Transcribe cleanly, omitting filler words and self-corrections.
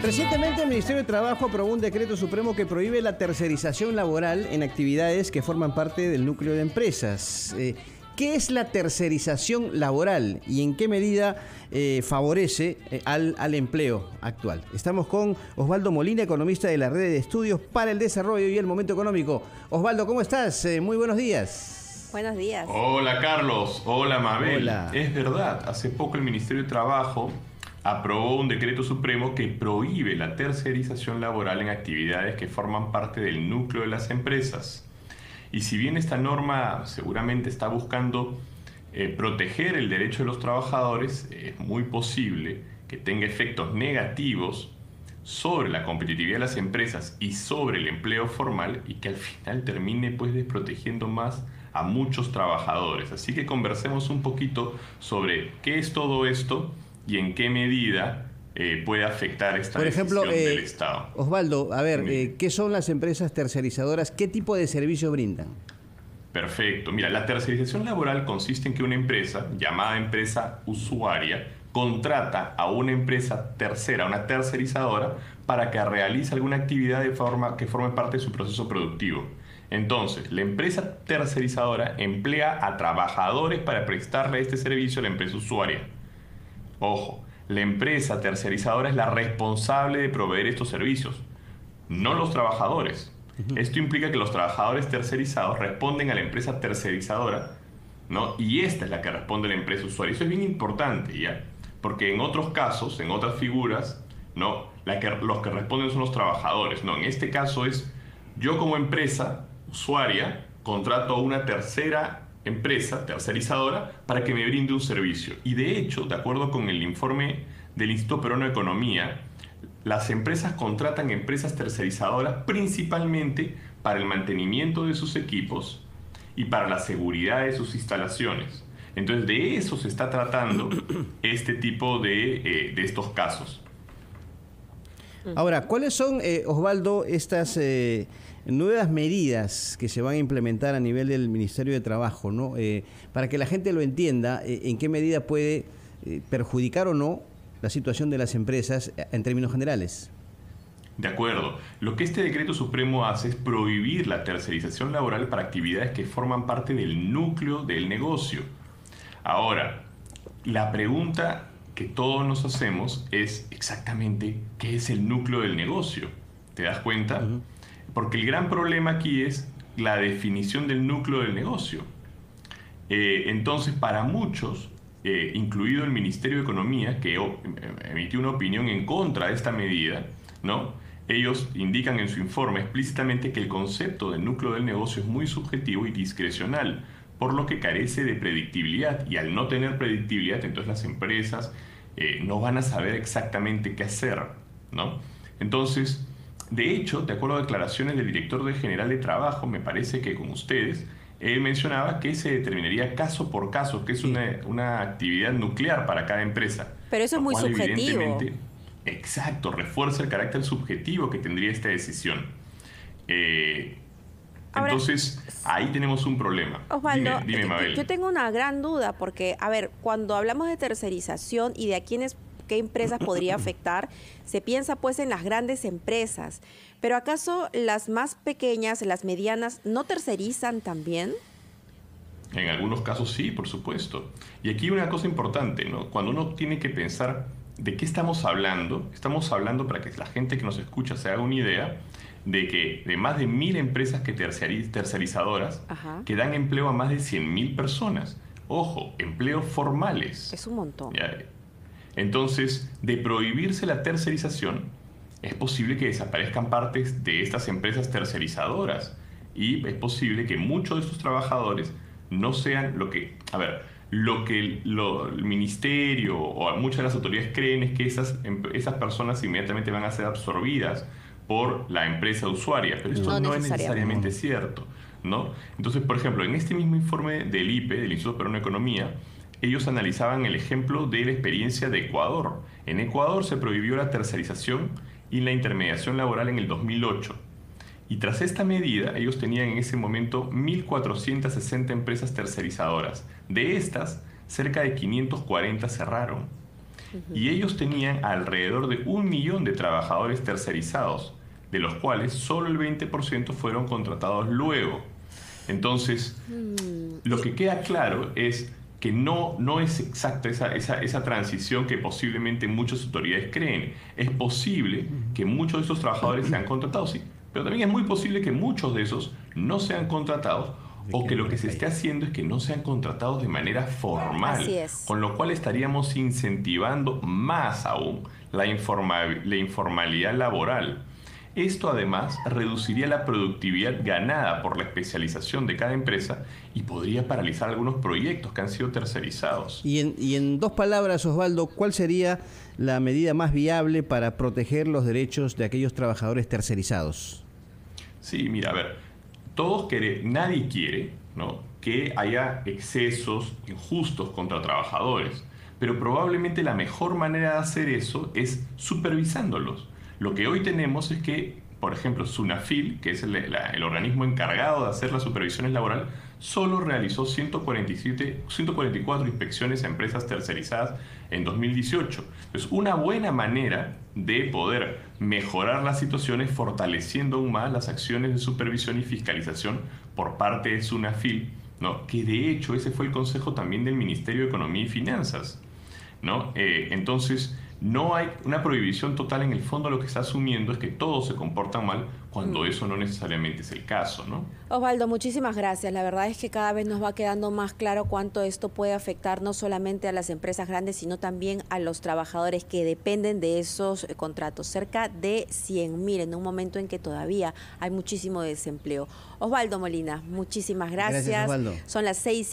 Recientemente el Ministerio de Trabajo aprobó un decreto supremo que prohíbe la tercerización laboral en actividades que forman parte del núcleo de empresas. ¿Qué es la tercerización laboral y en qué medida favorece al empleo actual? Estamos con Osvaldo Molina, economista de la Red de Estudios para el Desarrollo y el Momento Económico. Osvaldo, ¿cómo estás? Muy buenos días. Buenos días. Hola Carlos, hola Mabel. Hola. Es verdad, hace poco el Ministerio de Trabajo aprobó un decreto supremo que prohíbe la tercerización laboral en actividades que forman parte del núcleo de las empresas. Y si bien esta norma seguramente está buscando proteger el derecho de los trabajadores, es muy posible que tenga efectos negativos sobre la competitividad de las empresas y sobre el empleo formal y que al final termine pues desprotegiendo más a muchos trabajadores. Así que conversemos un poquito sobre qué es todo esto y en qué medida puede afectar esta decisión del Estado. Osvaldo, a ver, ¿qué son las empresas tercerizadoras? ¿Qué tipo de servicio brindan? Perfecto. Mira, la tercerización laboral consiste en que una empresa, llamada empresa usuaria, contrata a una empresa tercera, una tercerizadora, para que realice alguna actividad de forma que forme parte de su proceso productivo. Entonces, la empresa tercerizadora emplea a trabajadores para prestarle este servicio a la empresa usuaria. Ojo, la empresa tercerizadora es la responsable de proveer estos servicios, no los trabajadores. Esto implica que los trabajadores tercerizados responden a la empresa tercerizadora, ¿no? Y esta es la que responde a la empresa usuaria. Eso es bien importante, ¿ya? Porque en otros casos, en otras figuras, ¿no? Los que responden son los trabajadores, ¿no? En este caso es, yo como empresa usuaria contrato a una tercera empresa tercerizadora para que me brinde un servicio. Y de hecho, de acuerdo con el informe del Instituto Peruano de Economía, las empresas contratan empresas tercerizadoras principalmente para el mantenimiento de sus equipos y para la seguridad de sus instalaciones. Entonces, de eso se está tratando este tipo de estos casos. Ahora, ¿cuáles son, Osvaldo, estas nuevas medidas que se van a implementar a nivel del Ministerio de Trabajo, ¿no? Para que la gente lo entienda, en qué medida puede perjudicar o no la situación de las empresas en términos generales? De acuerdo. Lo que este decreto supremo hace es prohibir la tercerización laboral para actividades que forman parte del núcleo del negocio. Ahora, la pregunta que todos nos hacemos es exactamente qué es el núcleo del negocio. ¿Te das cuenta? Porque el gran problema aquí es la definición del núcleo del negocio. Entonces, para muchos, incluido el Ministerio de Economía, que emitió una opinión en contra de esta medida, ¿no? Ellos indican en su informe explícitamente que el concepto del núcleo del negocio es muy subjetivo y discrecional, por lo que carece de predictibilidad. Y al no tener predictibilidad, entonces las empresas no van a saber exactamente qué hacer, ¿no? Entonces, de hecho, de acuerdo a declaraciones del director general de Trabajo, me parece que con ustedes, él mencionaba que se determinaría caso por caso, que es una actividad nuclear para cada empresa. Pero eso es muy subjetivo. Exacto, refuerza el carácter subjetivo que tendría esta decisión. Ahora, entonces, ahí tenemos un problema. Osvaldo, dime, Mabel. Yo tengo una gran duda porque, a ver, cuando hablamos de tercerización y de a qué empresas podría afectar, se piensa pues en las grandes empresas. Pero ¿acaso las más pequeñas, las medianas, no tercerizan también? En algunos casos sí, por supuesto. Y aquí una cosa importante, ¿no? Cuando uno tiene que pensar de qué estamos hablando para que la gente que nos escucha se haga una idea de que de más de 1.000 empresas tercerizadoras que dan empleo a más de 100.000 personas. Ojo, empleos formales. Es un montón. ¿Ya? Entonces, de prohibirse la tercerización, es posible que desaparezcan partes de estas empresas tercerizadoras y es posible que muchos de estos trabajadores no sean lo que el ministerio o muchas de las autoridades creen es que esas personas inmediatamente van a ser absorbidas por la empresa usuaria, pero esto no es necesariamente cierto, ¿no? Entonces, por ejemplo, en este mismo informe del IPE, del Instituto Peruano de Economía, ellos analizaban el ejemplo de la experiencia de Ecuador. En Ecuador se prohibió la tercerización y la intermediación laboral en el 2008. Y tras esta medida, ellos tenían en ese momento 1.460 empresas tercerizadoras. De estas, cerca de 540 cerraron. Y ellos tenían alrededor de 1 millón de trabajadores tercerizados, de los cuales solo el 20% fueron contratados luego. Entonces, lo que queda claro es que no es exacta esa transición que posiblemente muchas autoridades creen. Es posible que muchos de esos trabajadores sean contratados, sí, pero también es muy posible que muchos de esos no sean contratados o que lo que se esté haciendo es que no sean contratados de manera formal. Así es. Con lo cual estaríamos incentivando más aún la informalidad laboral. Esto además reduciría la productividad ganada por la especialización de cada empresa y podría paralizar algunos proyectos que han sido tercerizados. Y en 2 palabras, Osvaldo, ¿cuál sería la medida más viable para proteger los derechos de aquellos trabajadores tercerizados? Sí, mira, a ver, nadie quiere, ¿no?, que haya excesos injustos contra trabajadores, pero probablemente la mejor manera de hacer eso es supervisándolos. Lo que hoy tenemos es que, por ejemplo, SUNAFIL, que es el organismo encargado de hacer las supervisiones laborales, solo realizó 144 inspecciones a empresas tercerizadas en 2018. Entonces, una buena manera de poder mejorar la situación es fortaleciendo aún más las acciones de supervisión y fiscalización por parte de SUNAFIL, ¿no?, que de hecho ese fue el consejo también del Ministerio de Economía y Finanzas, ¿no? Entonces, no hay una prohibición total. En el fondo lo que está asumiendo es que todos se comportan mal cuando eso no necesariamente es el caso, ¿no? Osvaldo, muchísimas gracias. La verdad es que cada vez nos va quedando más claro cuánto esto puede afectar no solamente a las empresas grandes, sino también a los trabajadores que dependen de esos contratos. Cerca de 100.000 en un momento en que todavía hay muchísimo desempleo. Osvaldo Molina, muchísimas gracias. Gracias, Osvaldo. Son las 6.